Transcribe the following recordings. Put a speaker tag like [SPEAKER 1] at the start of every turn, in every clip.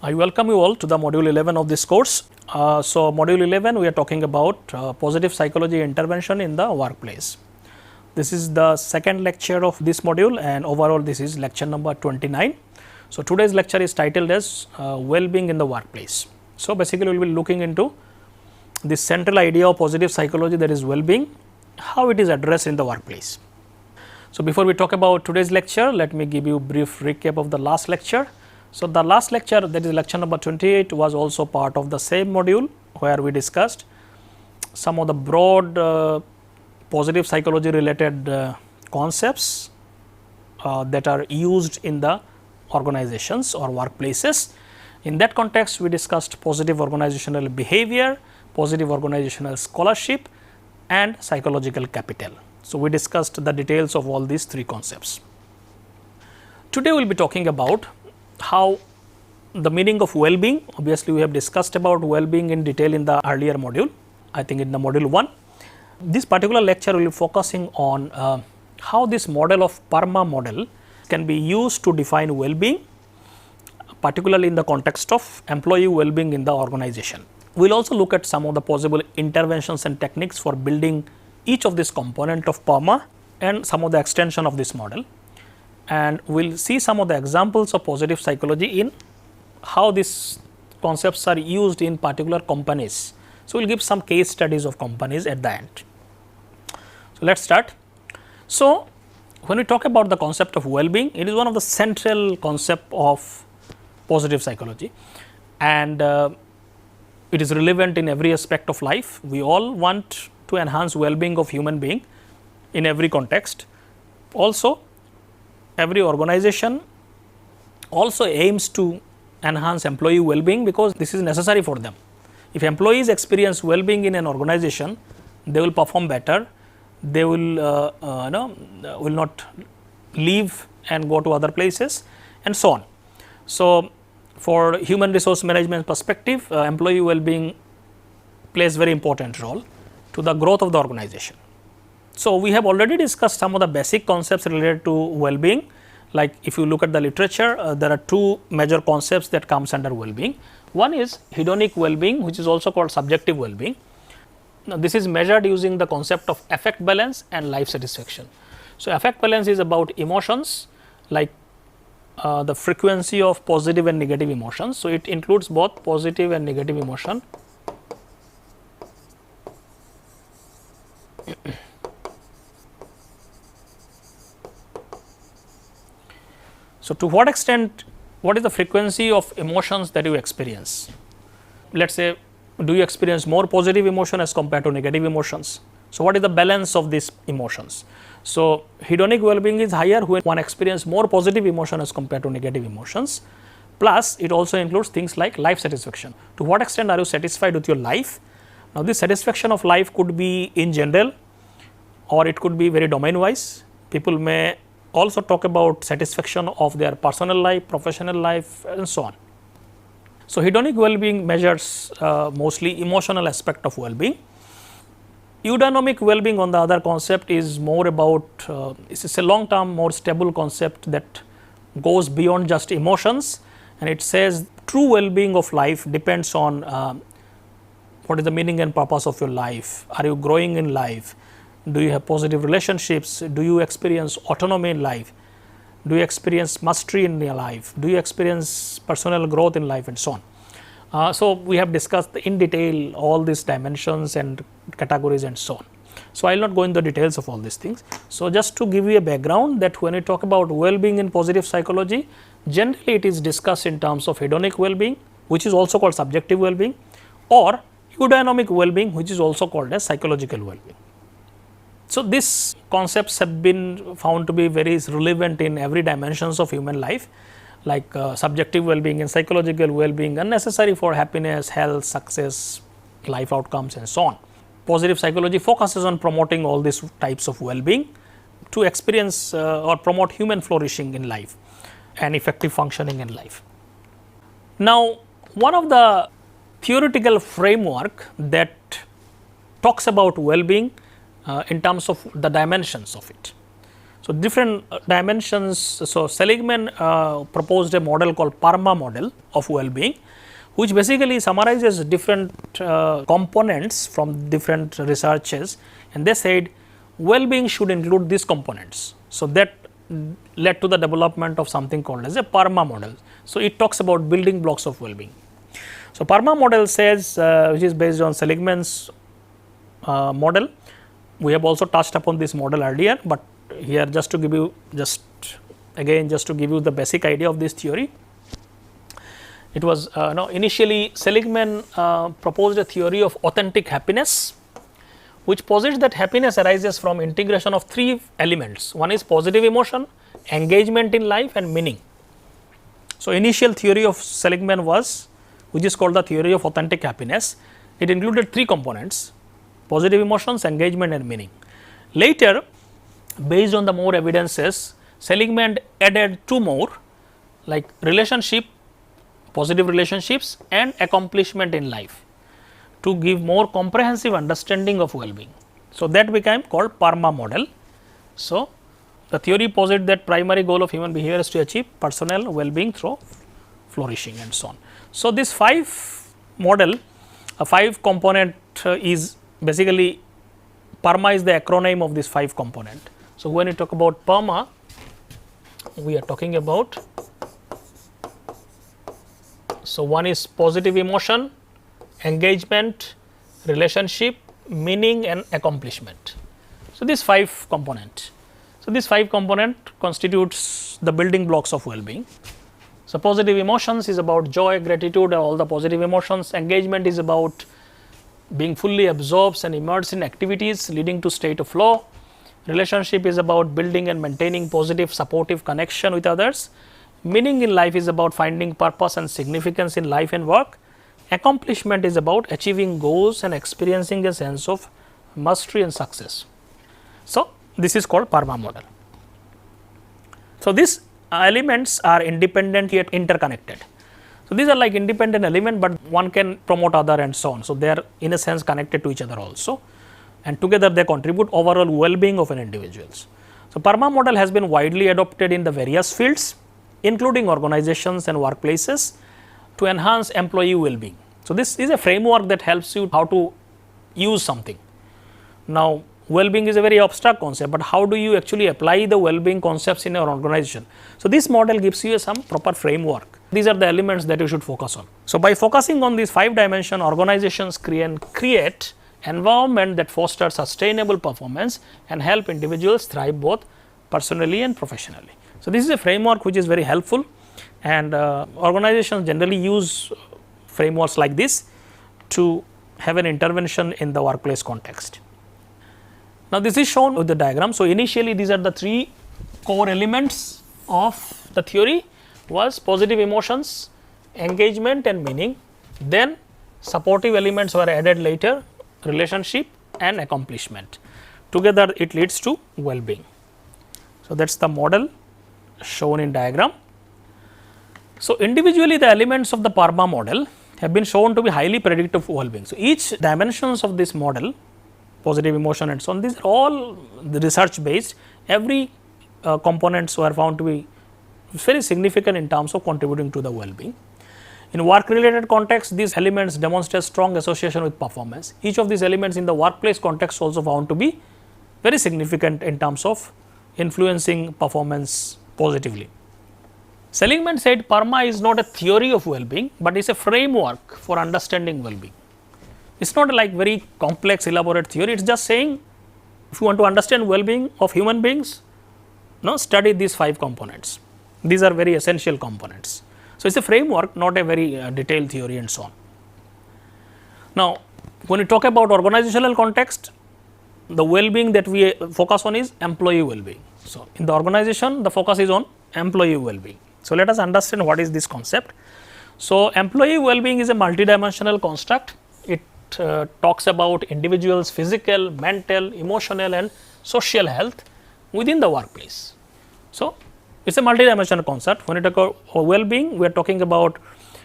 [SPEAKER 1] I welcome you all to the module 11 of this course. So, module 11 we are talking about positive psychology intervention in the workplace. This is the second lecture of this module and overall this is lecture number 29. So, today's lecture is titled as well-being in the workplace. So, basically we will be looking into this central idea of positive psychology, that is well-being, how it is addressed in the workplace. So, before we talk about today's lecture, let me give you a brief recap of the last lecture. So, the last lecture, that is lecture number 28, was also part of the same module where we discussed some of the broad positive psychology related concepts that are used in the organizations or workplaces. In that context, we discussed positive organizational behavior, positive organizational scholarship and psychological capital. So, we discussed the details of all these three concepts. Today, we will be talking about how the meaning of well-being. Obviously, we have discussed about well-being in detail in the earlier module, I think in the module 1. This particular lecture will be focusing on how this model of PERMA model can be used to define well-being, particularly in the context of employee well-being in the organization. We will also look at some of the possible interventions and techniques for building each of these component of PERMA and some of the extension of this model. And we will see some of the examples of positive psychology in how these concepts are used in particular companies. So, we will give some case studies of companies at the end. So, let us start. So, when we talk about the concept of well-being, it is one of the central concept of positive psychology and it is relevant in every aspect of life. We all want to enhance well-being of human being in every context. Also, every organization also aims to enhance employee well-being because this is necessary for them. If employees experience well-being in an organization, they will perform better, they will will not leave and go to other places and so on. So, for human resource management perspective, employee well-being plays very important role to the growth of the organization. So, we have already discussed some of the basic concepts related to well-being. Like if you look at the literature, there are two major concepts that comes under well-being. One is hedonic well-being, which is also called subjective well-being. Now, this is measured using the concept of affect balance and life satisfaction. So, affect balance is about emotions like the frequency of positive and negative emotions. So, it includes both positive and negative emotion. So, to what extent, what is the frequency of emotions that you experience? Let us say, do you experience more positive emotion as compared to negative emotions? So, what is the balance of these emotions? So, hedonic well-being is higher when one experiences more positive emotion as compared to negative emotions, plus it also includes things like life satisfaction. To what extent are you satisfied with your life? Now, this satisfaction of life could be in general or it could be very domain wise. People may also talk about satisfaction of their personal life, professional life and so on. So, hedonic well-being measures mostly emotional aspect of well-being. Eudaimonic well-being on the other concept is more about, it is a long term more stable concept that goes beyond just emotions, and it says true well-being of life depends on what is the meaning and purpose of your life. Are you growing in life? Do you have positive relationships? Do you experience autonomy in life? Do you experience mastery in your life? Do you experience personal growth in life and so on? So, we have discussed in detail all these dimensions and categories and so on. So, I will not go into the details of all these things. So, just to give you a background that when we talk about well-being in positive psychology, generally it is discussed in terms of hedonic well-being, which is also called subjective well-being, or eudaimonic well-being, which is also called as psychological well-being. So, these concepts have been found to be very relevant in every dimensions of human life, like subjective well-being and psychological well-being are necessary for happiness, health, success, life outcomes and so on. Positive psychology focuses on promoting all these types of well-being to experience or promote human flourishing in life and effective functioning in life. Now, one of the theoretical framework that talks about well-being in terms of the dimensions of it. So, different dimensions. So, Seligman proposed a model called PARMA model of well-being, which basically summarizes different components from different researches, and they said well-being should include these components. So, that led to the development of something called as a PARMA model. So, it talks about building blocks of well-being. So, PARMA model says, which is based on Seligman's model. We have also touched upon this model earlier, but here just to give you the basic idea of this theory. It was initially Seligman proposed a theory of authentic happiness, which posits that happiness arises from integration of three elements. One is positive emotion, engagement in life, and meaning. So, initial theory of Seligman was, which is called the theory of authentic happiness. It included three components: positive emotions, engagement, and meaning. Later, based on the more evidences, Seligman added two more, like relationship, positive relationships, and accomplishment in life, to give more comprehensive understanding of well-being. So, that became called PARMA model. So, the theory posits that primary goal of human behavior is to achieve personal well-being through flourishing and so on. So, this 5 model, a 5 component is basically PARMA is the acronym of this 5 component. So, when you talk about PARMA, we are talking about, so one is positive emotion, engagement, relationship, meaning, and accomplishment. So, these 5 component. So, this 5 component constitutes the building blocks of well-being. So, positive emotions is about joy, gratitude, all the positive emotions. Engagement is about being fully absorbed and immersed in activities leading to state of flow. Relationship is about building and maintaining positive supportive connection with others. Meaning in life is about finding purpose and significance in life and work. Accomplishment is about achieving goals and experiencing a sense of mastery and success. So, this is called PARMA model. So, these elements are independent yet interconnected. So, these are like independent element, but one can promote other and so on. So, they are in a sense connected to each other also, and together they contribute overall well-being of an individuals. So, PARMA model has been widely adopted in the various fields, including organizations and workplaces, to enhance employee well-being. So, this is a framework that helps you how to use something. Now, well-being is a very abstract concept, but how do you actually apply the well-being concepts in your organization? So, this model gives you some proper framework. These are the elements that you should focus on. So, by focusing on these 5 dimensions, organizations create environment that fosters sustainable performance and help individuals thrive both personally and professionally. So, this is a framework which is very helpful, and organizations generally use frameworks like this to have an intervention in the workplace context. Now, this is shown with the diagram. So, initially these are the 3 core elements of the theory was positive emotions, engagement, and meaning. Then supportive elements were added later, relationship and accomplishment. Together it leads to well-being. So, that is the model shown in diagram. So, individually the elements of the PARMA model have been shown to be highly predictive of well-being. So, each dimensions of this model, positive emotion and so on, these are all the research based. Every components were found to be very significant in terms of contributing to the well-being. In work related context, these elements demonstrate strong association with performance. Each of these elements in the workplace context also found to be very significant in terms of influencing performance positively. Seligman said PARMA is not a theory of well-being, but is a framework for understanding well-being. It is not like very complex elaborate theory, it is just saying if you want to understand well-being of human beings, study these 5 components. These are very essential components. So, it is a framework, not a very detailed theory and so on. Now, when we talk about organizational context, the well-being that we focus on is employee well-being. So, in the organization, the focus is on employee well-being. So, let us understand what is this concept. So, employee well-being is a multidimensional construct. It talks about individuals' physical, mental, emotional and social health within the workplace. So, it is a multidimensional concept. When we talk about well-being, we are talking about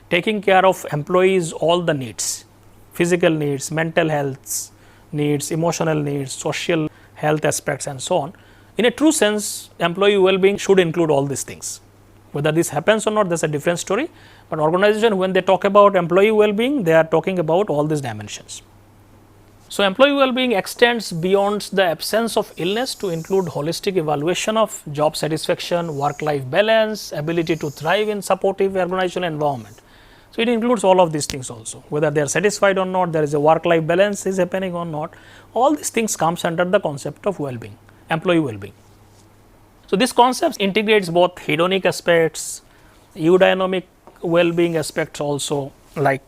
[SPEAKER 1] taking care of employees' all the needs, physical needs, mental health needs, emotional needs, social health aspects and so on. In a true sense, employee well-being should include all these things. Whether this happens or not, that's a different story. But organization, when they talk about employee well-being, they are talking about all these dimensions. So, employee well-being extends beyond the absence of illness to include holistic evaluation of job satisfaction, work-life balance, ability to thrive in supportive organizational environment. So, it includes all of these things also, whether they are satisfied or not, there is a work-life balance is happening or not, all these things comes under the concept of well-being, employee well-being. So, this concept integrates both hedonic aspects, eudaimonic well-being aspects also, like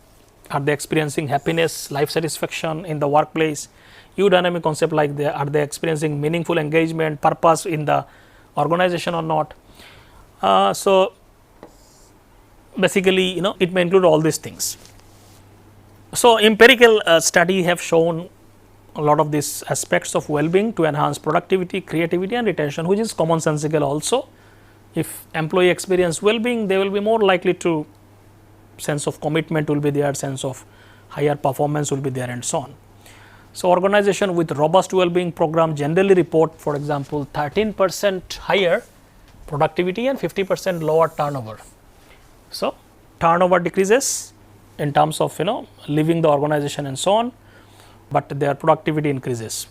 [SPEAKER 1] are they experiencing happiness, life satisfaction in the workplace, eudaimonic concept like are they experiencing meaningful engagement, purpose in the organization or not. So, basically it may include all these things. So, empirical study have shown a lot of these aspects of well-being to enhance productivity, creativity and retention, which is commonsensical also. If employee experience well-being, they will be more likely to sense of commitment will be there, sense of higher performance will be there and so on. So, organization with robust well-being program generally report, for example, 13% higher productivity and 50% lower turnover. So, turnover decreases in terms of leaving the organization and so on, but their productivity increases.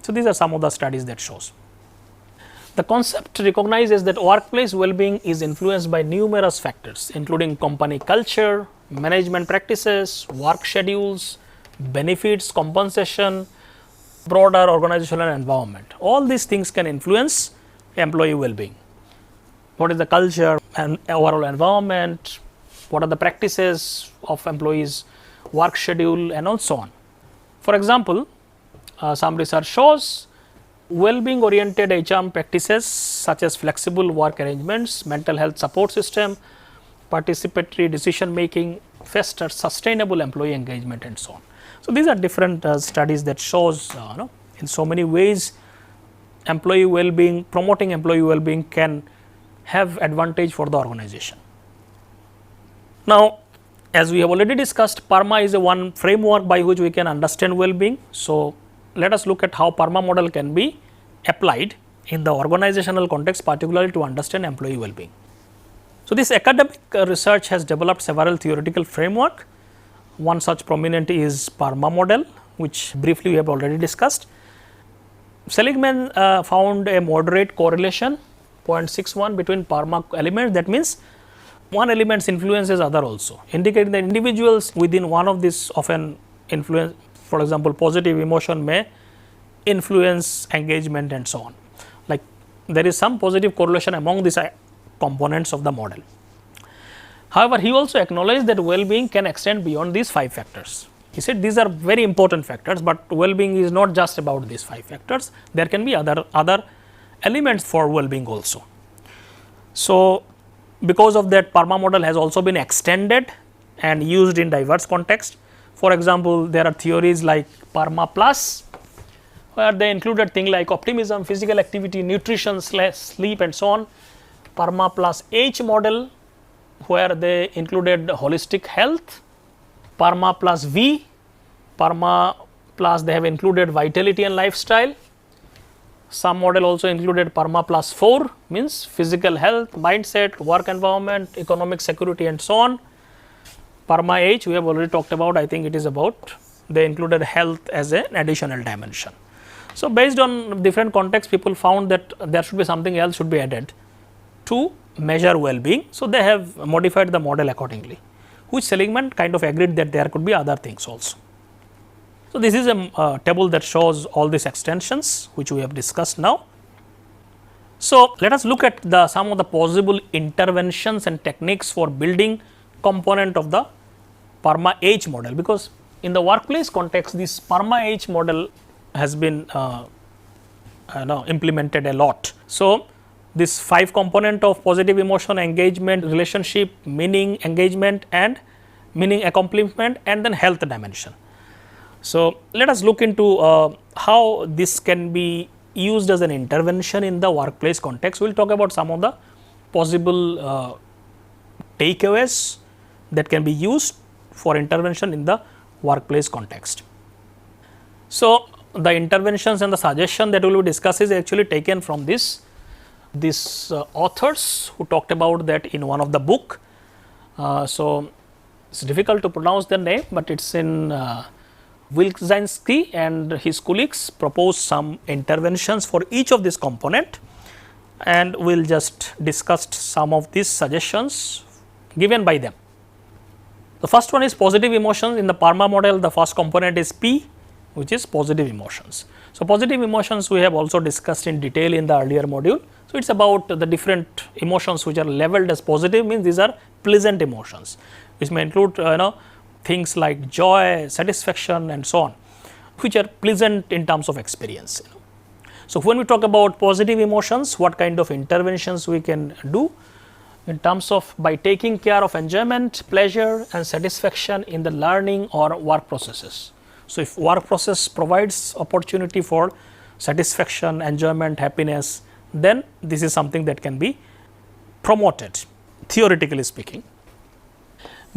[SPEAKER 1] So, these are some of the studies that shows. The concept recognizes that workplace well-being is influenced by numerous factors, including company culture, management practices, work schedules, benefits, compensation, broader organizational environment. All these things can influence employee well-being. What is the culture and overall environment, what are the practices of employees, work schedule and so on. For example, some research shows well-being oriented HR practices such as flexible work arrangements, mental health support system, participatory decision making, foster sustainable employee engagement and so on. So, these are different studies that shows in so many ways employee well-being, promoting employee well-being can have advantage for the organization. Now, as we have already discussed, PERMA is one framework by which we can understand well-being. So, let us look at how PERMA model can be applied in the organizational context, particularly to understand employee well-being. So, this academic research has developed several theoretical framework. One such prominent is PERMA model, which briefly we have already discussed. Seligman found a moderate correlation 0.61 between PERMA elements. That means one element influences other also, indicating that individuals within one of these often influence. For example, positive emotion may influence engagement and so on. Like there is some positive correlation among these components of the model. However, he also acknowledged that well-being can extend beyond these 5 factors. He said these are very important factors, but well-being is not just about these 5 factors. There can be other elements for well-being also. So, because of that, PERMA model has also been extended and used in diverse contexts. For example, there are theories like PERMA plus, where they included things like optimism, physical activity, nutrition, sleep and so on. PERMA plus H model, where they included holistic health. PERMA plus V, PERMA plus they have included vitality and lifestyle. Some model also included PERMA plus 4, means physical health, mindset, work environment, economic security and so on. PERMA H we have already talked about, I think it is about, they included health as an additional dimension. So, based on different contexts, people found that there should be something else should be added to measure well-being. So, they have modified the model accordingly, which Seligman kind of agreed that there could be other things also. So, this is a table that shows all these extensions which we have discussed now. So, let us look at some of the possible interventions and techniques for building component of the PERMA H model, because in the workplace context this PERMA H model has been implemented a lot. So, this 5 component of positive emotion, engagement, relationship, meaning, engagement and meaning accomplishment and then health dimension. So, let us look into how this can be used as an intervention in the workplace context. We will talk about some of the possible takeaways that can be used for intervention in the workplace context. So, the interventions and the suggestion that we will discuss is actually taken from these authors who talked about that in one of the book. So, it's difficult to pronounce their name, but it's in Wilczynski and his colleagues propose some interventions for each of this component, and we will just discuss some of these suggestions given by them. The first one is positive emotions. In the PERMA model, the first component is P, which is positive emotions. So, positive emotions we have also discussed in detail in the earlier module. So, it is about the different emotions which are labeled as positive, means these are pleasant emotions, which may include things like joy, satisfaction and so on, which are pleasant in terms of experience. So, when we talk about positive emotions, what kind of interventions we can do in terms of by taking care of enjoyment, pleasure and satisfaction in the learning or work processes. So, if work process provides opportunity for satisfaction, enjoyment, happiness, then this is something that can be promoted, theoretically speaking.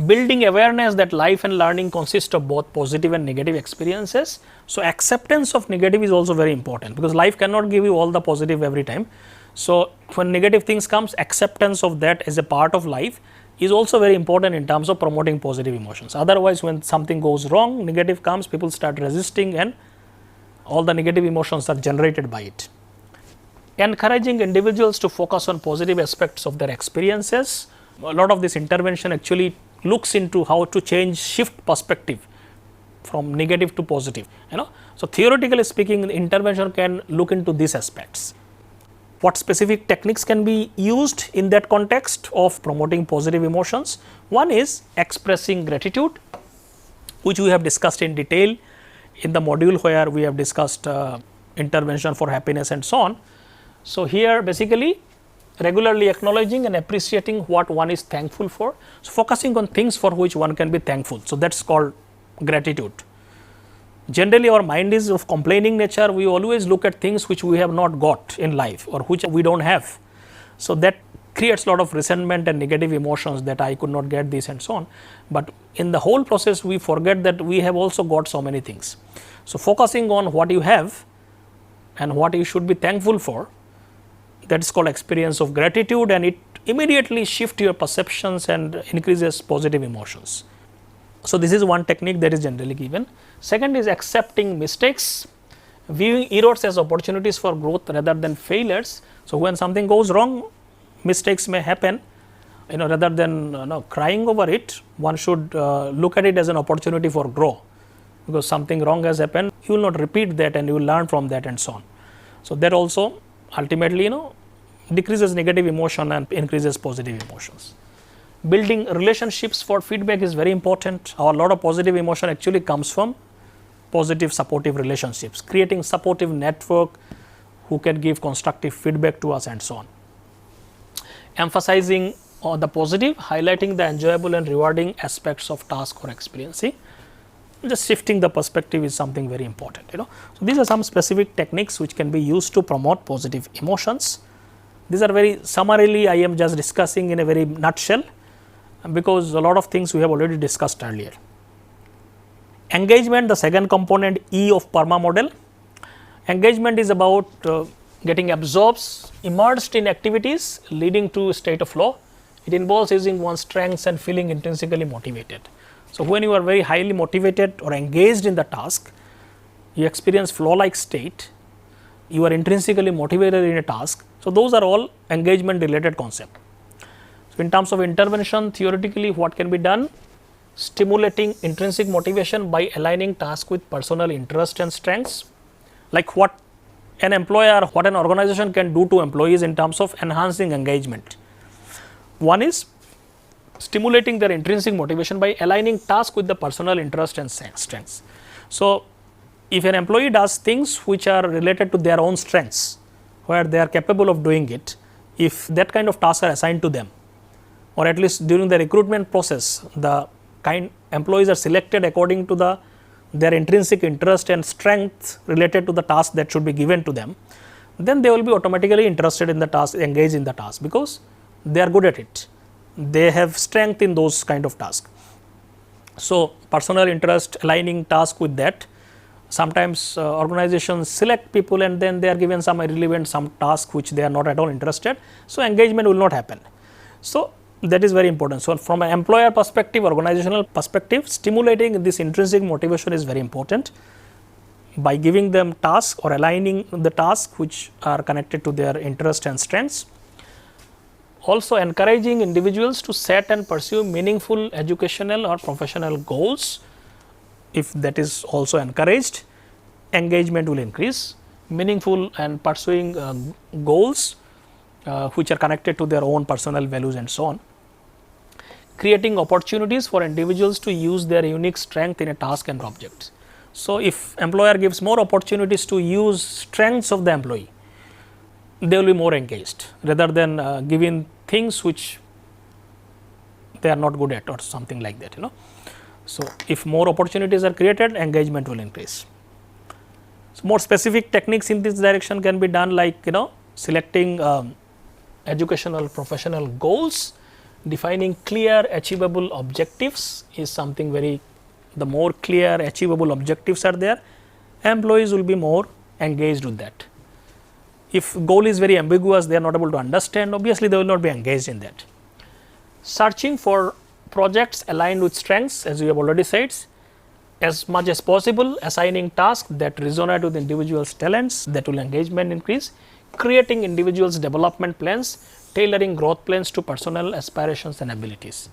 [SPEAKER 1] Building awareness that life and learning consist of both positive and negative experiences. So, acceptance of negative is also very important, because life cannot give you all the positive every time. So, when negative things comes, acceptance of that as a part of life is also very important in terms of promoting positive emotions. Otherwise, when something goes wrong, negative comes, people start resisting and all the negative emotions are generated by it. Encouraging individuals to focus on positive aspects of their experiences. A lot of this intervention actually looks into how to shift perspective from negative to positive. So, theoretically speaking, the intervention can look into these aspects. What specific techniques can be used in that context of promoting positive emotions? One is expressing gratitude, which we have discussed in detail in the module where we have discussed intervention for happiness and so on. So, here basically regularly acknowledging and appreciating what one is thankful for. So, focusing on things for which one can be thankful. So, that is called gratitude. Generally, our mind is of complaining nature. We always look at things which we have not got in life or which we do not have. So, that creates a lot of resentment and negative emotions that I could not get this and so on. But in the whole process, we forget that we have also got so many things. So, focusing on what you have and what you should be thankful for, that is called experience of gratitude, and it immediately shifts your perceptions and increases positive emotions. So, this is one technique that is generally given. Second is accepting mistakes, viewing errors as opportunities for growth rather than failures. So, when something goes wrong, mistakes may happen, rather than crying over it, one should look at it as an opportunity for growth, because something wrong has happened, you will not repeat that and you will learn from that and so on. So, that also ultimately decreases negative emotion and increases positive emotions. Building relationships for feedback is very important. A lot of positive emotion actually comes from positive supportive relationships, creating supportive network who can give constructive feedback to us and so on. Emphasizing on the positive, highlighting the enjoyable and rewarding aspects of task or experiencing. Just shifting the perspective is something very important. So, these are some specific techniques which can be used to promote positive emotions. These are very summarily I am just discussing in a very nutshell, because a lot of things we have already discussed earlier. Engagement, the second component E of PERMA model. Engagement is about getting absorbed, immersed in activities leading to a state of flow. It involves using one's strengths and feeling intrinsically motivated. So, when you are very highly motivated or engaged in the task, you experience flow-like state, you are intrinsically motivated in a task. So, those are all engagement related concepts. So, in terms of intervention, theoretically what can be done? Stimulating intrinsic motivation by aligning tasks with personal interest and strengths, like what an employer, what an organization can do to employees in terms of enhancing engagement. One is stimulating their intrinsic motivation by aligning tasks with the personal interest and strengths. So, if an employee does things which are related to their own strengths, where they are capable of doing it, if that kind of tasks are assigned to them, or at least during the recruitment process, the employees are selected according to their intrinsic interest and strength related to the task that should be given to them, then they will be automatically interested in the task, engaged in the task, because they are good at it. They have strength in those kind of tasks. So, personal interest, aligning task with that Sometimes organizations select people and then they are given some irrelevant, some task which they are not at all interested. So, engagement will not happen. So, that is very important. So, from an employer perspective, organizational perspective, stimulating this intrinsic motivation is very important by giving them tasks or aligning the tasks which are connected to their interest and strengths. Also, encouraging individuals to set and pursue meaningful educational or professional goals. If that is also encouraged, engagement will increase. Meaningful and pursuing goals which are connected to their own personal values and so on. Creating opportunities for individuals to use their unique strength in a task and object. So, if employer gives more opportunities to use strengths of the employee, they will be more engaged rather than giving things which they are not good at or something like that, So, if more opportunities are created, engagement will increase. So, more specific techniques in this direction can be done like selecting educational professional goals, defining clear achievable objectives is something very, the more clear achievable objectives are there, employees will be more engaged with that. If goal is very ambiguous, they are not able to understand, obviously they will not be engaged in that. Searching for projects aligned with strengths, as we have already said, as much as possible, assigning tasks that resonate with individuals' talents, that will engagement increase, creating individuals' development plans, tailoring growth plans to personal aspirations and abilities.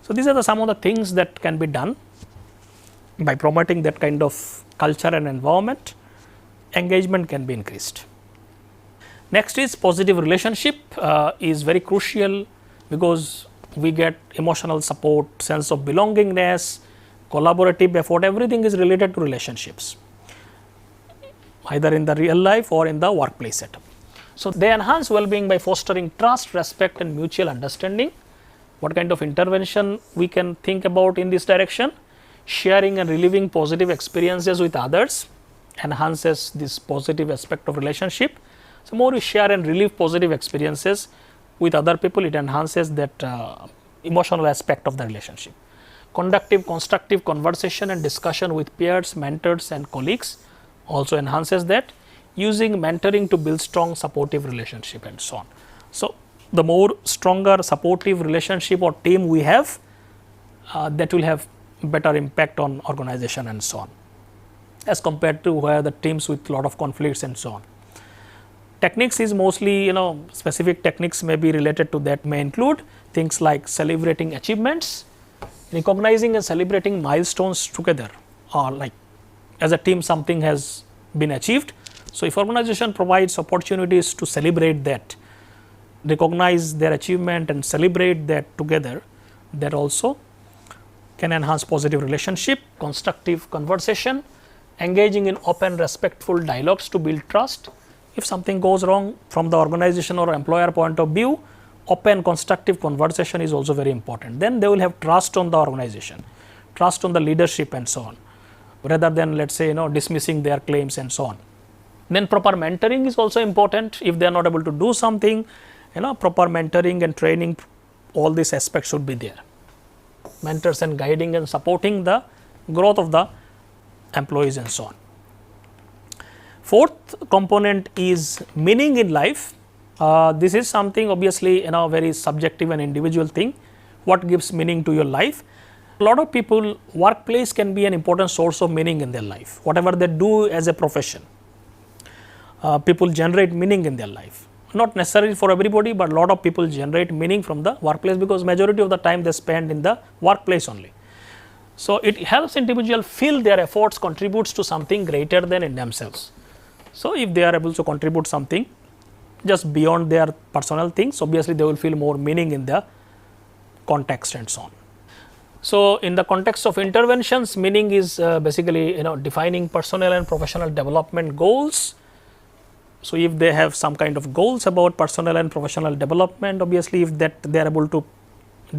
[SPEAKER 1] So, these are some of the things that can be done by promoting that kind of culture and environment, engagement can be increased. Next is positive relationship is very crucial because we get emotional support, sense of belongingness, collaborative effort, everything is related to relationships, either in the real life or in the workplace setup. So, they enhance well-being by fostering trust, respect and mutual understanding. What kind of intervention we can think about in this direction? Sharing and reliving positive experiences with others enhances this positive aspect of relationship. So, more we share and relive positive experiences with other people, it enhances that emotional aspect of the relationship. Conductive, constructive conversation and discussion with peers, mentors and colleagues also enhances that. Using mentoring to build strong supportive relationship and so on. So, the more stronger supportive relationship or team we have, that will have better impact on organization and so on, as compared to where the teams with lot of conflicts and so on. Techniques is mostly, specific techniques may be related to that, may include things like celebrating achievements, recognizing and celebrating milestones together, or like as a team something has been achieved. So, if organization provides opportunities to celebrate that, recognize their achievement and celebrate that together, that also can enhance positive relationship. Constructive conversation, engaging in open respectful dialogues to build trust. If something goes wrong from the organization or employer point of view, open constructive conversation is also very important. Then they will have trust on the organization, trust on the leadership and so on, rather than let us say dismissing their claims and so on. Then proper mentoring is also important. If they are not able to do something, proper mentoring and training, all these aspects should be there. Mentors and guiding and supporting the growth of the employees and so on. Fourth component is meaning in life. This is something obviously very subjective and individual thing. What gives meaning to your life? A lot of people, workplace can be an important source of meaning in their life. Whatever they do as a profession, people generate meaning in their life. Not necessarily for everybody, but a lot of people generate meaning from the workplace because majority of the time they spend in the workplace only. So, it helps individual feel their efforts contributes to something greater than in themselves. So, if they are able to contribute something just beyond their personal things, obviously they will feel more meaning in the context and so on. So, in the context of interventions, meaning is basically defining personal and professional development goals. So, if they have some kind of goals about personal and professional development, obviously if that they are able to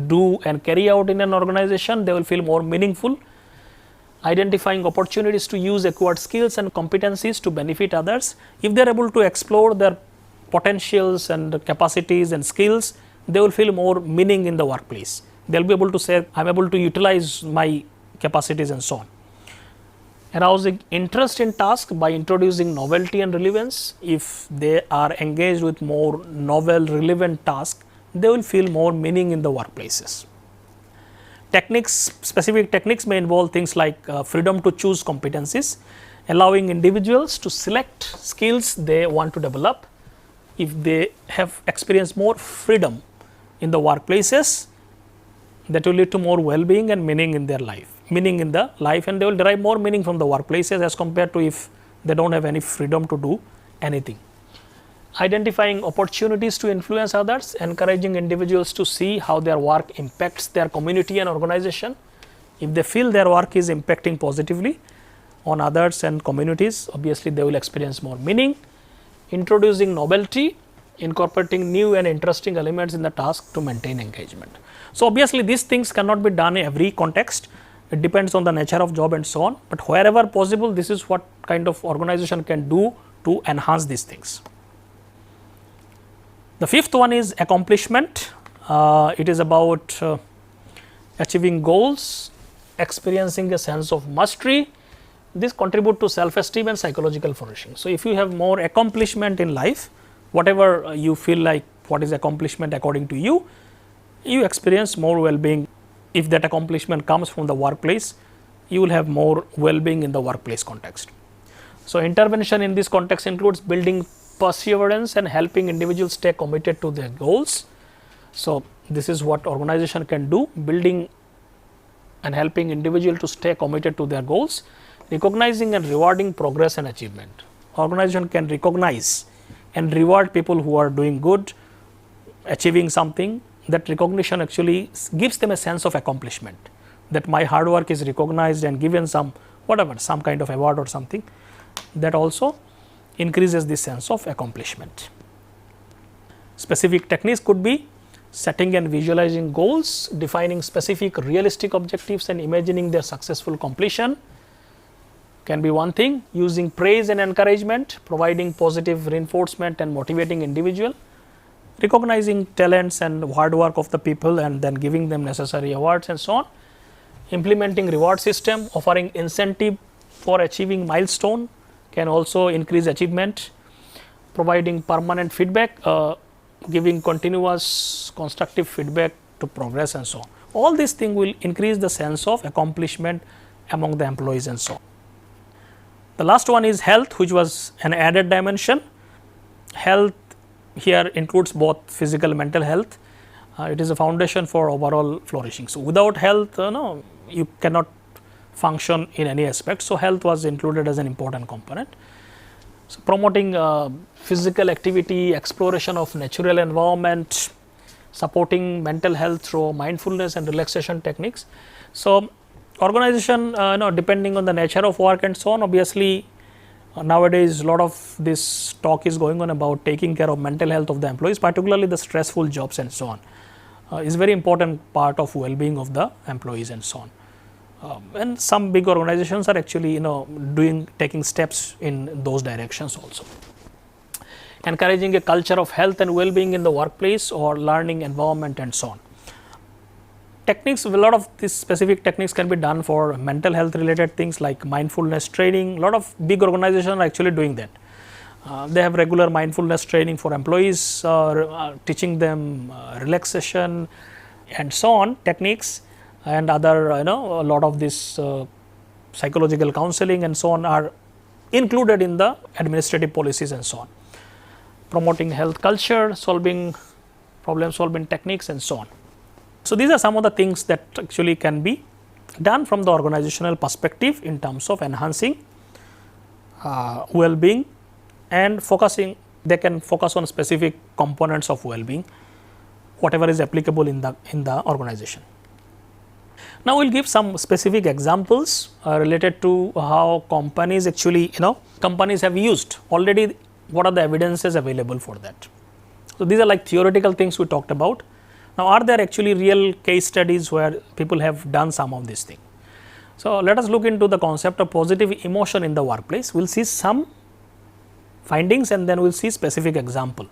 [SPEAKER 1] do and carry out in an organization, they will feel more meaningful. Identifying opportunities to use acquired skills and competencies to benefit others. If they are able to explore their potentials and capacities and skills, they will feel more meaning in the workplace. They will be able to say, I am able to utilize my capacities and so on. Arousing interest in task by introducing novelty and relevance. If they are engaged with more novel, relevant tasks, they will feel more meaning in the workplaces. Techniques, specific techniques may involve things like freedom to choose competencies, allowing individuals to select skills they want to develop. If they have experienced more freedom in the workplaces, that will lead to more well-being and meaning in their life, and they will derive more meaning from the workplaces as compared to if they don't have any freedom to do anything. Identifying opportunities to influence others, encouraging individuals to see how their work impacts their community and organization. If they feel their work is impacting positively on others and communities, obviously they will experience more meaning. Introducing novelty, incorporating new and interesting elements in the task to maintain engagement. So, obviously these things cannot be done in every context, it depends on the nature of job and so on, but wherever possible this is what kind of organization can do to enhance these things. The fifth one is accomplishment. It is about achieving goals, experiencing a sense of mastery. This contribute to self-esteem and psychological flourishing. So, if you have more accomplishment in life, whatever you feel like what is accomplishment according to you, you experience more well-being. If that accomplishment comes from the workplace, you will have more well-being in the workplace context. So, intervention in this context includes building perseverance and helping individuals stay committed to their goals. So, this is what organization can do, building and helping individual to stay committed to their goals, recognizing and rewarding progress and achievement. Organization can recognize and reward people who are doing good, achieving something. That recognition actually gives them a sense of accomplishment, that my hard work is recognized and given some kind of award or something. That also increases the sense of accomplishment. Specific techniques could be setting and visualizing goals, defining specific realistic objectives and imagining their successful completion can be one thing. Using praise and encouragement, providing positive reinforcement and motivating individual, recognizing talents and hard work of the people and then giving them necessary awards and so on. Implementing reward system, offering incentive for achieving milestone can also increase achievement. Providing permanent feedback, giving continuous constructive feedback to progress and so on. All these things will increase the sense of accomplishment among the employees and so on. The last one is health, which was an added dimension. Health here includes both physical and mental health. It is a foundation for overall flourishing. So, without health, you cannot function in any aspect. So, health was included as an important component. So, promoting physical activity, exploration of natural environment, supporting mental health through mindfulness and relaxation techniques. So, organization depending on the nature of work and so on, obviously nowadays a lot of this talk is going on about taking care of mental health of the employees, particularly the stressful jobs and so on, is very important part of well-being of the employees and so on. And some big organizations are actually taking steps in those directions also. Encouraging a culture of health and well-being in the workplace or learning environment and so on. Techniques, a lot of these specific techniques can be done for mental health related things like mindfulness training. A lot of big organizations are actually doing that. They have regular mindfulness training for employees, teaching them relaxation and so on techniques, and other a lot of this psychological counseling and so on are included in the administrative policies and so on. Promoting health culture, problem solving techniques and so on. So, these are some of the things that actually can be done from the organizational perspective in terms of enhancing well-being and focusing. They can focus on specific components of well-being, whatever is applicable in the organization. Now, we will give some specific examples related to how companies actually companies have used already. What are the evidences available for that? So, these are like theoretical things we talked about. Now, are there actually real case studies where people have done some of these things? So, let us look into the concept of positive emotion in the workplace. We will see some findings and then we will see specific example.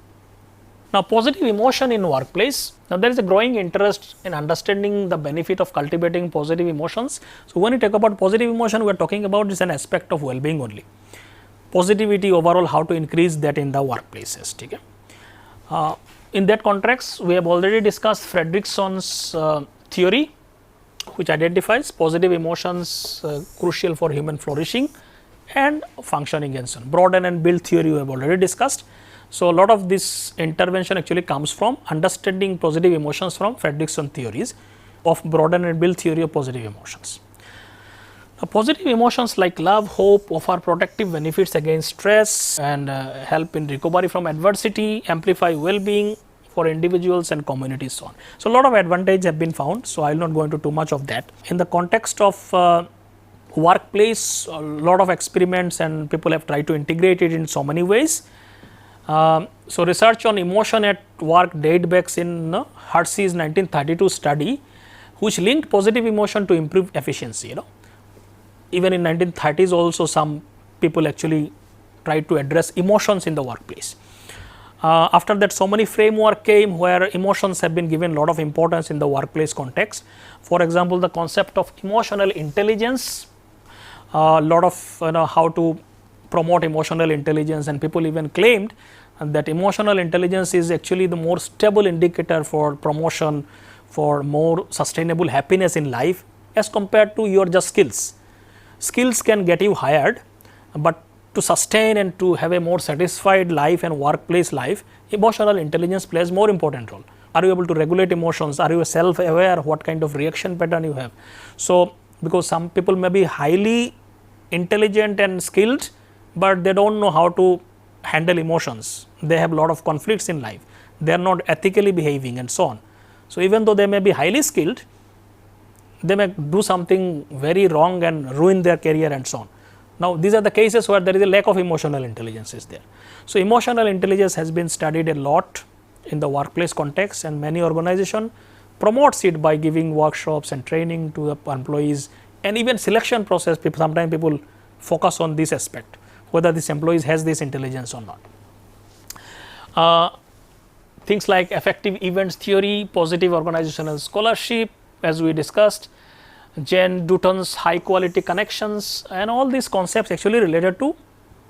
[SPEAKER 1] Now, positive emotion in workplace. Now, there is a growing interest in understanding the benefit of cultivating positive emotions. So, when we talk about positive emotion, we are talking about is an aspect of well-being only. Positivity overall, how to increase that in the workplaces. Okay? In that context, we have already discussed Fredrickson's theory, which identifies positive emotions crucial for human flourishing and functioning and so on. Broaden and build theory we have already discussed. So, a lot of this intervention actually comes from understanding positive emotions from Fredrickson theories of broaden and build theory of positive emotions. Now, positive emotions like love, hope offer protective benefits against stress and help in recovery from adversity, amplify well-being for individuals and communities, so on. So, a lot of advantage have been found. So, I will not go into too much of that. In the context of workplace, a lot of experiments and people have tried to integrate it in so many ways. So, research on emotion at work dates back in Hussain's 1932 study, which linked positive emotion to improve efficiency. Even in 1930s also some people actually tried to address emotions in the workplace. After that, so many framework came where emotions have been given a lot of importance in the workplace context. For example, the concept of emotional intelligence, a lot of how to promote emotional intelligence, and people even claimed that emotional intelligence is actually the more stable indicator for promotion, for more sustainable happiness in life as compared to your just skills. Skills can get you hired, but to sustain and to have a more satisfied life and workplace life, emotional intelligence plays more important role. Are you able to regulate emotions? Are you self-aware what kind of reaction pattern you have? So, because some people may be highly intelligent and skilled, but they don't know how to handle emotions. They have a lot of conflicts in life. They are not ethically behaving and so on. So, even though they may be highly skilled, they may do something very wrong and ruin their career and so on. Now, these are the cases where there is a lack of emotional intelligence is there. So, emotional intelligence has been studied a lot in the workplace context, and many organizations promotes it by giving workshops and training to the employees, and even selection process. Sometimes people focus on this aspect, whether this employees has this intelligence or not. Things like effective events theory, positive organizational scholarship, as we discussed, Jane Dutton's high quality connections, and all these concepts actually related to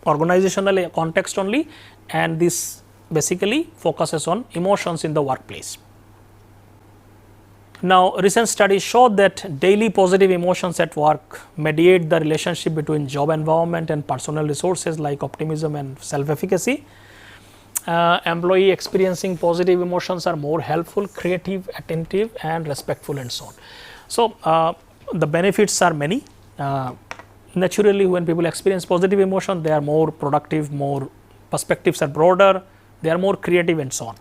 [SPEAKER 1] organizational context only, and this basically focuses on emotions in the workplace. Now, recent studies show that daily positive emotions at work mediate the relationship between job environment and personal resources like optimism and self-efficacy. Employee experiencing positive emotions are more helpful, creative, attentive and respectful and so on. So, the benefits are many. Naturally, when people experience positive emotion, they are more productive, more perspectives are broader, they are more creative and so on.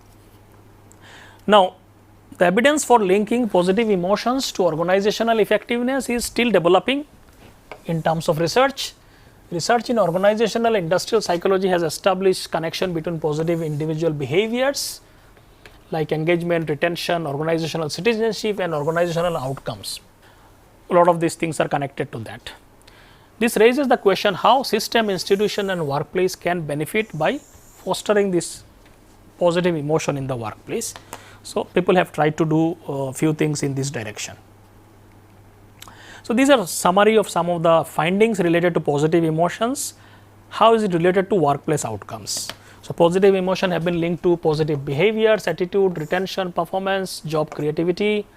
[SPEAKER 1] Now, the evidence for linking positive emotions to organizational effectiveness is still developing in terms of research. Research in organizational industrial psychology has established connection between positive individual behaviors like engagement, retention, organizational citizenship and organizational outcomes. A lot of these things are connected to that. This raises the question how system, institution and workplace can benefit by fostering this positive emotion in the workplace. So, people have tried to do a few things in this direction. So, these are summary of some of the findings related to positive emotions. How is it related to workplace outcomes? So, positive emotion have been linked to positive behaviors, attitude, retention, performance, job creativity,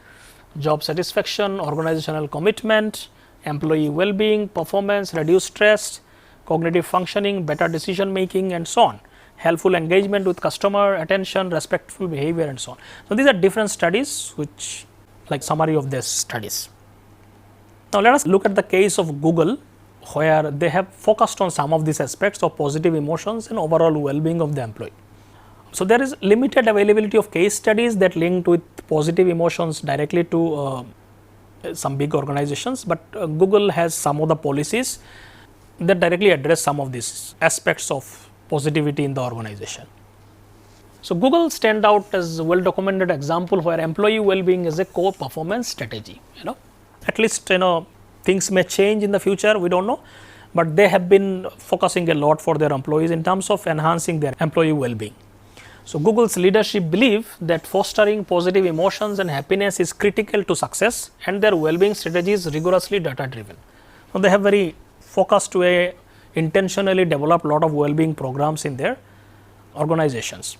[SPEAKER 1] job satisfaction, organizational commitment, employee well-being, performance, reduced stress, cognitive functioning, better decision making and so on, helpful engagement with customer, attention, respectful behavior and so on. So, these are different studies which like summary of these studies. Now, let us look at the case of Google, where they have focused on some of these aspects of positive emotions and overall well-being of the employee. So, there is limited availability of case studies that linked with positive emotions directly to some big organizations, but Google has some of the policies that directly address some of these aspects of positivity in the organization. So, Google stand out as a well documented example where employee well-being is a core performance strategy. At least things may change in the future, we don't know, but they have been focusing a lot for their employees in terms of enhancing their employee well-being. So, Google's leadership believe that fostering positive emotions and happiness is critical to success, and their well-being strategy is rigorously data driven. So, they have very focused way, intentionally developed lot of well-being programs in their organizations.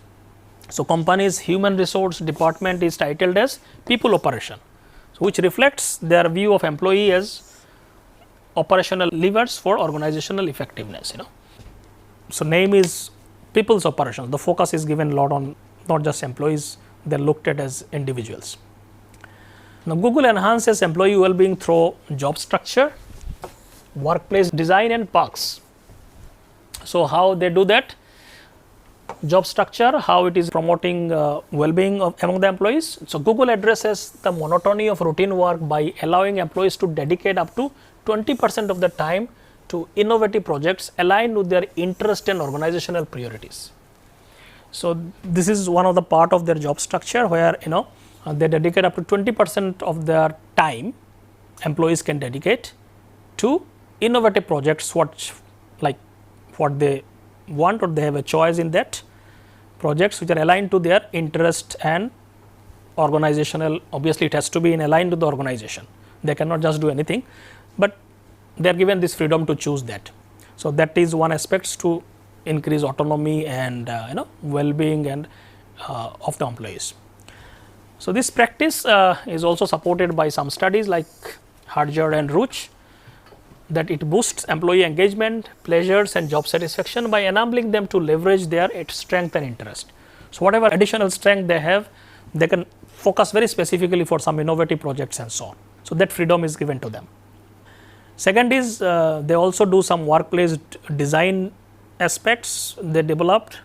[SPEAKER 1] So, company's human resource department is titled as people operation, so which reflects their view of employee as operational levers for organizational effectiveness. So, name is people's operations. The focus is given a lot on not just employees, they are looked at as individuals. Now, Google enhances employee well-being through job structure, workplace design and perks. So, how they do that? Job structure, how it is promoting well-being among the employees. So, Google addresses the monotony of routine work by allowing employees to dedicate up to 20% of the time to innovative projects aligned with their interest and organizational priorities. So, this is one of the part of their job structure where they dedicate up to 20% of their time employees can dedicate to innovative projects, what they want, or they have a choice in that projects which are aligned to their interest and organizational. Obviously, it has to be in aligned to the organization. They cannot just do anything, but they are given this freedom to choose that. So, that is one aspect to increase autonomy and well-being and of the employees. So, this practice is also supported by some studies like Harger and Ruch, that it boosts employee engagement, pleasures and job satisfaction by enabling them to leverage their strength and interest. So, whatever additional strength they have, they can focus very specifically for some innovative projects and so on. So, that freedom is given to them. Second is they also do some workplace design aspects they developed,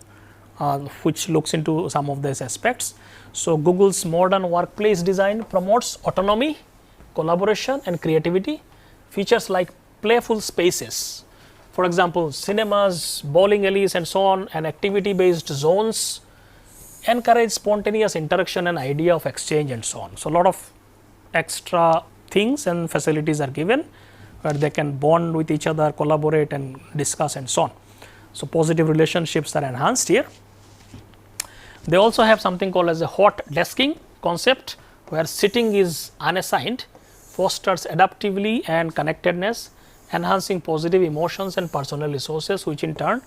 [SPEAKER 1] which looks into some of these aspects. So, Google's modern workplace design promotes autonomy, collaboration and creativity. Features like playful spaces, for example, cinemas, bowling alleys and so on, and activity based zones encourage spontaneous interaction and idea of exchange and so on. So, a lot of extra things and facilities are given where they can bond with each other, collaborate and discuss and so on. So, positive relationships are enhanced here. They also have something called as a hot desking concept, where sitting is unassigned, fosters adaptively and connectedness, enhancing positive emotions and personal resources, which in turn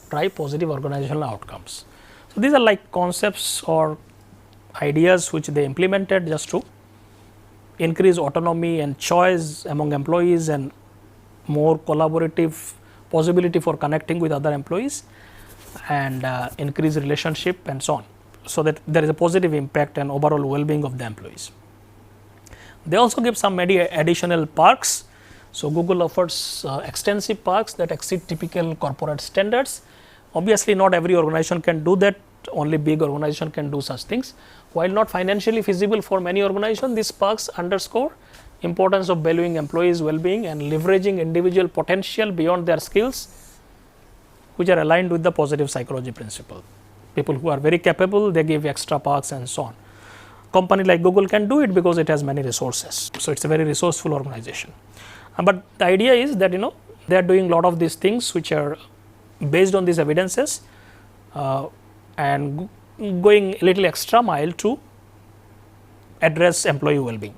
[SPEAKER 1] drive positive organizational outcomes. So, these are like concepts or ideas which they implemented just to increase autonomy and choice among employees and more collaborative possibility for connecting with other employees and increase relationship and so on. So, that there is a positive impact and overall well-being of the employees. They also give some additional perks. So, Google offers extensive perks that exceed typical corporate standards. Obviously, not every organization can do that, only big organization can do such things. While not financially feasible for many organizations, these perks underscore importance of valuing employees' well-being and leveraging individual potential beyond their skills, which are aligned with the positive psychology principle. People who are very capable, they give extra perks and so on. Company like Google can do it because it has many resources. So, it is a very resourceful organization. But the idea is that they are doing a lot of these things which are based on these evidences and going a little extra mile to address employee well-being.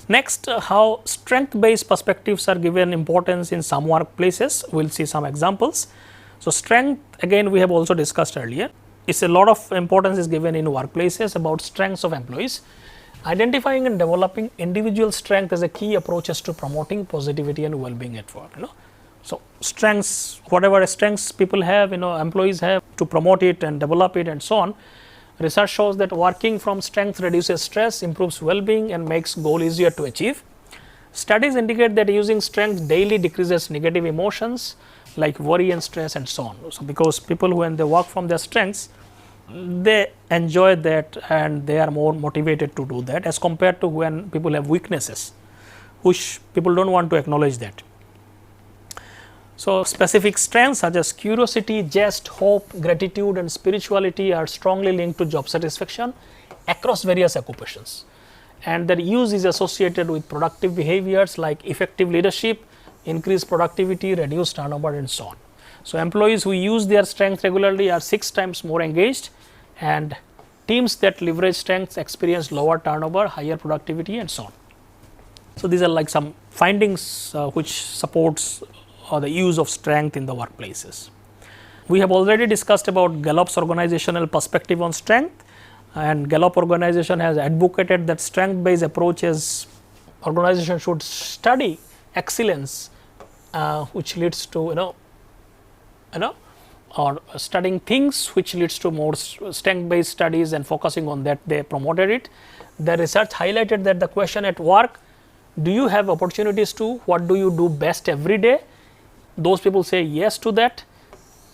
[SPEAKER 1] Next, how strength-based perspectives are given importance in some workplaces. We will see some examples. So, strength, again we have also discussed earlier. It's a lot of importance is given in workplaces about strengths of employees. Identifying and developing individual strength is a key approaches to promoting positivity and well-being at work. So, strengths, whatever strengths people have, employees have, to promote it and develop it and so on. Research shows that working from strength reduces stress, improves well-being and makes goal easier to achieve. Studies indicate that using strength daily decreases negative emotions like worry and stress and so on. So, because people when they work from their strengths, they enjoy that and they are more motivated to do that as compared to when people have weaknesses, which people do not want to acknowledge that. So, specific strengths such as curiosity, jest, hope, gratitude and spirituality are strongly linked to job satisfaction across various occupations, and their use is associated with productive behaviors like effective leadership, increased productivity, reduced turnover and so on. So, employees who use their strength regularly are 6 times more engaged, and teams that leverage strengths experience lower turnover, higher productivity and so on. So, these are like some findings which supports the use of strength in the workplaces. We have already discussed about Gallup's organizational perspective on strength, and Gallup organization has advocated that strength based approaches organization should study excellence, which leads to or studying things which leads to more strength based studies, and focusing on that they promoted it. The research highlighted that the question at work, do you have opportunities to, what do you do best every day? Those people say yes to that.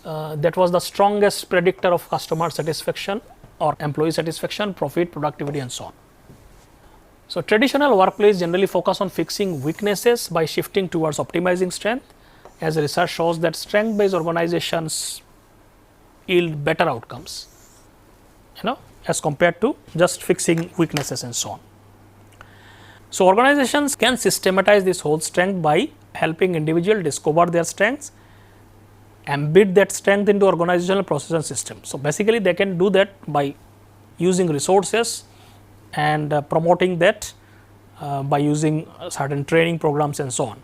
[SPEAKER 1] That was the strongest predictor of customer satisfaction or employee satisfaction, profit, productivity and so on. So, traditional workplace generally focus on fixing weaknesses by shifting towards optimizing strength, as research shows that strength based organizations yield better outcomes, as compared to just fixing weaknesses and so on. So, organizations can systematize this whole strength by helping individuals discover their strengths, embed that strength into organizational process and system. So, basically they can do that by using resources and promoting that by using certain training programs and so on.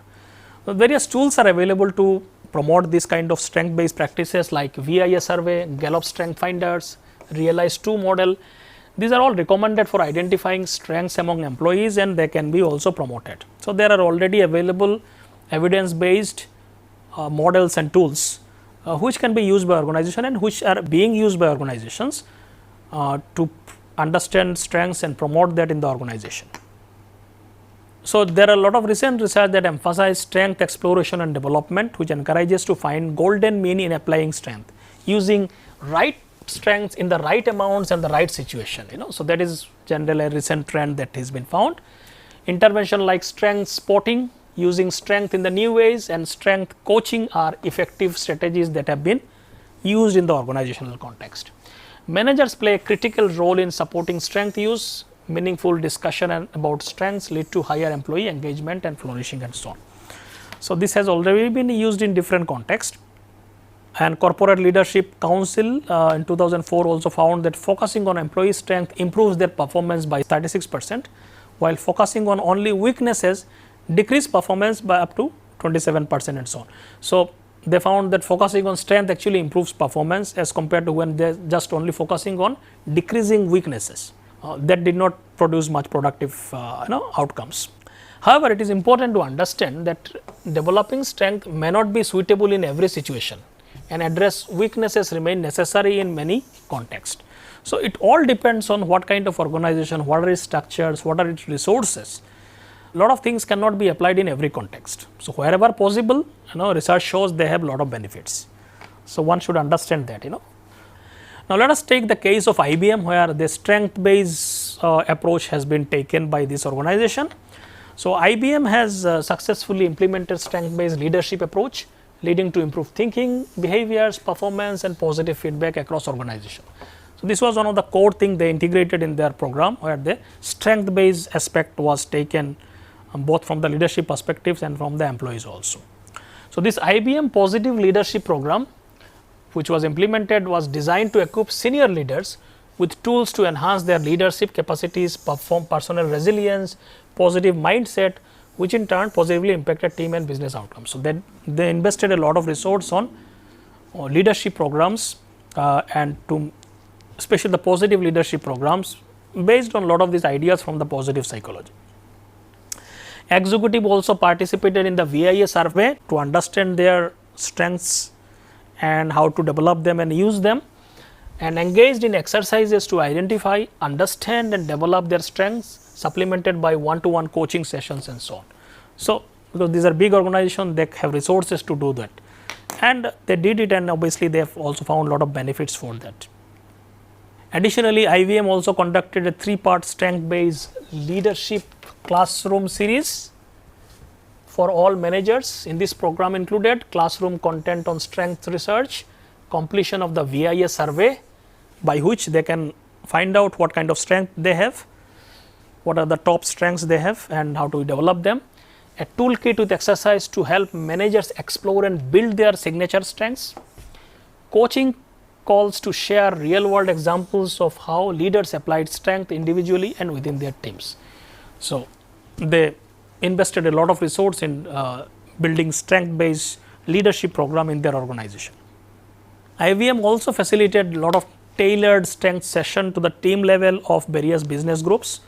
[SPEAKER 1] So, various tools are available to promote this kind of strength based practices like VIA survey, Gallup strength finders, Realize 2 model. These are all recommended for identifying strengths among employees, and they can be also promoted. So, there are already available evidence based models and tools which can be used by organization and which are being used by organizations to understand strengths and promote that in the organization. So, there are a lot of recent research that emphasize strength exploration and development, which encourages to find golden mean in applying strength, using right strengths in the right amounts and the right situation. So, that is generally a recent trend that has been found. Intervention like strength spotting, using strength in the new ways, and strength coaching are effective strategies that have been used in the organizational context. Managers play a critical role in supporting strength use. Meaningful discussion about strengths lead to higher employee engagement and flourishing and so on. So, this has already been used in different contexts, and Corporate Leadership Council in 2004 also found that focusing on employee strength improves their performance by 36%, while focusing on only weaknesses decrease performance by up to 27% and so on. So, they found that focusing on strength actually improves performance as compared to when they are just only focusing on decreasing weaknesses. That did not produce much productive outcomes. However, it is important to understand that developing strength may not be suitable in every situation, and address weaknesses remain necessary in many contexts. So, it all depends on what kind of organization, what are its structures, what are its resources. A lot of things cannot be applied in every context. So, wherever possible, research shows they have a lot of benefits. So, one should understand that. Now, let us take the case of IBM, where the strength based approach has been taken by this organization. So, IBM has successfully implemented strength based leadership approach, leading to improved thinking, behaviors, performance and positive feedback across organization. So, this was one of the core things they integrated in their program, where the strength based aspect was taken both from the leadership perspectives and from the employees also. So, this IBM positive leadership program, which was implemented, was designed to equip senior leaders with tools to enhance their leadership capacities, perform personal resilience, positive mindset, which in turn positively impacted team and business outcomes. So, they invested a lot of resource on leadership programs and to especially the positive leadership programs based on a lot of these ideas from the positive psychology. Executive also participated in the VIA survey to understand their strengths and how to develop them and use them, and engaged in exercises to identify, understand and develop their strengths, supplemented by one-to-one coaching sessions and so on. So, because these are big organizations, they have resources to do that, and they did it, and obviously they have also found a lot of benefits for that. Additionally, IBM also conducted a 3-part strength based leadership classroom series for all managers. In this program included classroom content on strength research, completion of the VIA survey, by which they can find out what kind of strength they have, what are the top strengths they have and how to develop them, a toolkit with exercise to help managers explore and build their signature strengths, coaching calls to share real world examples of how leaders applied strength individually and within their teams. So, they invested a lot of resource in building strength based leadership program in their organization. IVM also facilitated a lot of tailored strength session to the team level of various business groups.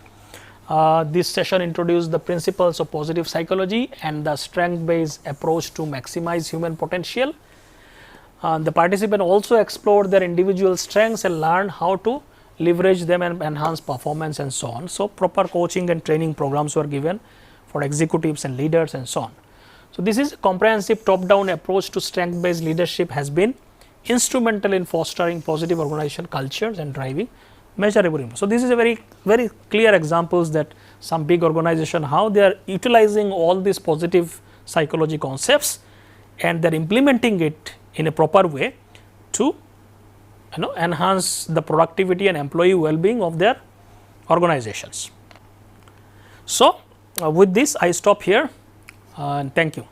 [SPEAKER 1] This session introduced the principles of positive psychology and the strength based approach to maximize human potential. The participant also explored their individual strengths and learned how to leverage them and enhance performance and so on. So, proper coaching and training programs were given for executives and leaders and so on. So, this is a comprehensive top down approach to strength based leadership has been instrumental in fostering positive organization cultures and driving measurable improvement. So, this is a very clear examples that some big organization how they are utilizing all these positive psychology concepts and they are implementing it in a proper way to enhance the productivity and employee well-being of their organizations. So, with this I stop here and thank you.